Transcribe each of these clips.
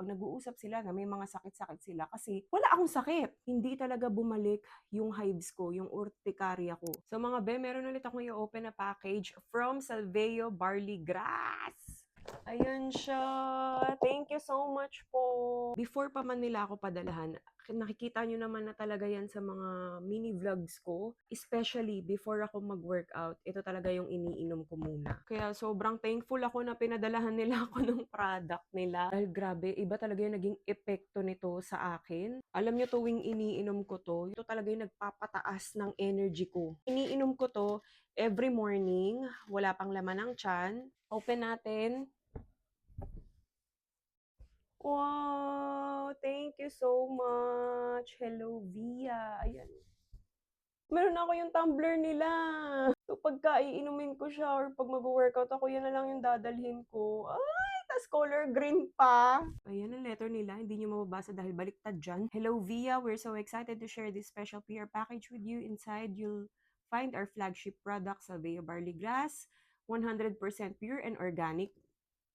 pag nag-uusap sila na may mga sakit-sakit sila kasi wala akong sakit. Hindi talaga bumalik yung hives ko, yung urticaria ko. So mga be, meron ulit akong i-open na package from Salveo Barley Grass. Ayan siya. Thank you so much po. Before pa man nila ako padalahan, nakikita nyo naman na talaga yan sa mga mini vlogs ko. Especially before ako mag-workout, ito talaga yung iniinom ko muna. Kaya sobrang thankful ako na pinadalahan nila ako ng product nila. Dahil grabe, iba talaga yung naging epekto nito sa akin. Alam nyo, tuwing iniinom ko to, ito talaga yung nagpapataas ng energy ko. Iniinom ko to every morning, wala pang laman ng tiyan. Open natin. Wow! Thank you so much. Hello, Via. Ayan. Meron ako yung tumbler nila. So, pagka iinumin ko siya or pag mag-workout ako, yan na lang yung dadalhin ko. Ay, tas color green pa. Ayan ang letter nila. Hindi nyo mababasa dahil baliktad dyan. Hello, Via. We're so excited to share this special PR package with you. Inside, you'll find our flagship product, Salveo Barley Grass. 100% pure and organic.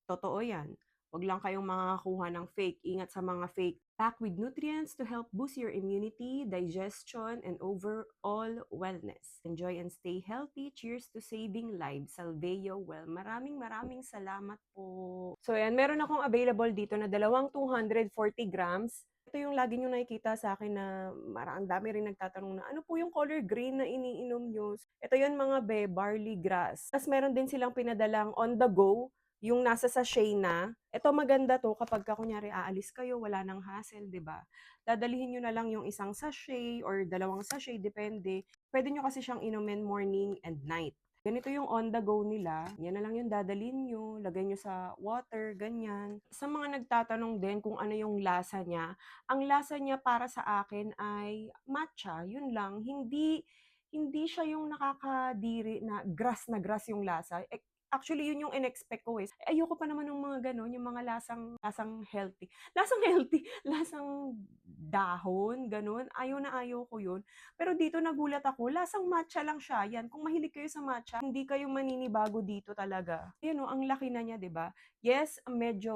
Totoo yan. Huwag lang kayong makakakuha ng fake. Ingat sa mga fake. Packed with nutrients to help boost your immunity, digestion, and overall wellness. Enjoy and stay healthy. Cheers to saving lives. Salveo Well. Maraming salamat po. So ayan, meron akong available dito na dalawang 240 grams. Ito yung lagi nyo nakikita sa akin na marang dami rin nagtatanong na ano po yung color green na iniinom nyo. Ito yun mga be, barley grass. Tapos meron din silang pinadalang on the go yung nasa sachet na. Ito maganda to kapag kunyari aalis kayo, wala nang hassle, 'di ba? Dadalhin niyo na lang yung isang sachet or dalawang sachet, depende. Pwede niyo kasi siyang inumin morning and night. Ganito yung on the go nila. Yan na lang yung dadalhin nyo. Lagay nyo sa water, ganyan. Sa mga nagtatanong din kung ano yung lasa niya, ang lasa niya para sa akin ay matcha. Yun lang. Hindi siya yung nakakadiri na grass yung lasa. Actually, yun yung in-expect ko eh. Ayoko pa naman ng mga gano'n, yung mga lasang healthy. Lasang healthy, lasang dahon, gano'n. Ayaw ko yun. Pero dito nagulat ako, lasang matcha lang siya. Yan, kung mahilig kayo sa matcha, hindi kayo maninibago dito talaga. Yan o, ang laki na niya, 'di ba? Yes, medyo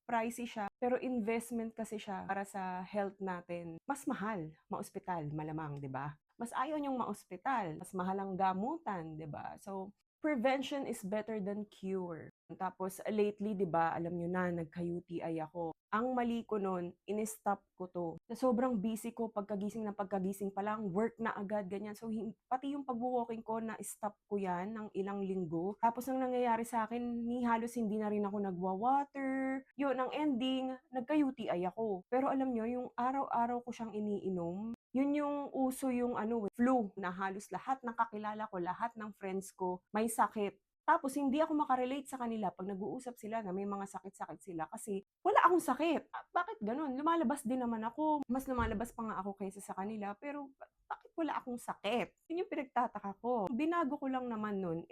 pricey siya, pero investment kasi siya para sa health natin. Mas mahal, maospital, malamang, 'di ba? Mas ayaw niyong maospital, mas mahal ang gamutan, 'di ba? So, prevention is better than cure. Tapos lately, 'di ba, alam niyo na nagka-UTI ako. Ang mali ko noon, in-stop ko 'to. Sa sobrang busy ko, pagkagising pa lang, work na agad ganyan. So pati yung pagwo-walking ko na stop ko 'yan ng ilang linggo. Tapos ang nangyayari sa akin, ni halos hindi na rin ako nagwa-water. 'Yun ang ending, nagka-UTI ako. Pero alam niyo, yung araw-araw ko siyang iniinom, yun yung uso yung flu na halos lahat ng kakilala ko, lahat ng friends ko may sakit. Tapos hindi ako makarelate sa kanila pag nag-uusap sila na may mga sakit-sakit sila kasi wala akong sakit. Bakit ganun? Lumalabas din naman ako. Mas lumalabas pa nga ako kaysa sa kanila pero bakit wala akong sakit? Yun yung pinagtataka ko. Binago ko lang naman nun,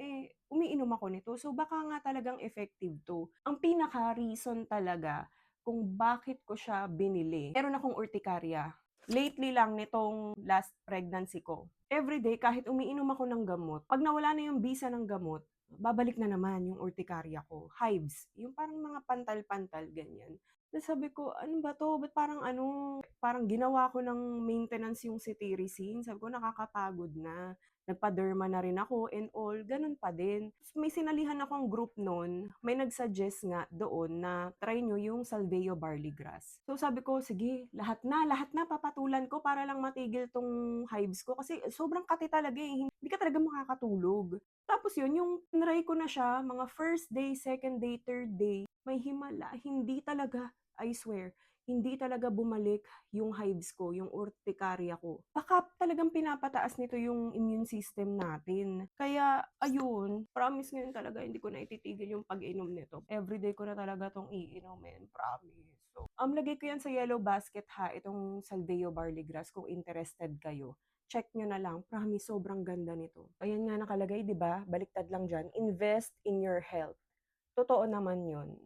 umiinom ako nito. So baka nga talagang effective to. Ang pinaka-reason talaga kung bakit ko siya binili. Meron akong urticaria. Lately lang nitong last pregnancy ko. Everyday, kahit umiinom ako ng gamot, pag nawala na yung bisa ng gamot, babalik na naman yung urticaria ko. Hives, yung parang mga pantal-pantal, ganyan. Tapos sabi ko, ano ba to? Ba't parang ginawa ko ng maintenance yung cetirizine. Sabi ko, nakakapagod na. Nagpa-derma na rin ako and all, ganun pa din. May sinalihan akong group noon, may nag-suggest nga doon na try nyo yung Salveo Barley Grass. So sabi ko, sige, lahat na papatulan ko para lang matigil tong hives ko kasi sobrang kati talaga eh, hindi ka talaga makakatulog. Tapos yun, yung try ko na siya, mga first day, second day, third day, may himala, hindi talaga, I swear, hindi talaga bumalik yung hives ko, yung urticaria ko. Baka talagang pinapataas nito yung immune system natin. Kaya, ayun, promise ngayon talaga, hindi ko na ititigil yung pag-inom nito. Everyday ko na talaga tong iinumin, promise. So, lagay ko yan sa yellow basket ha, itong Salveo Barley Grass kung interested kayo. Check nyo na lang, promise, sobrang ganda nito. Ayan nga nakalagay, di ba? Baliktad lang dyan, invest in your health. Totoo naman yun.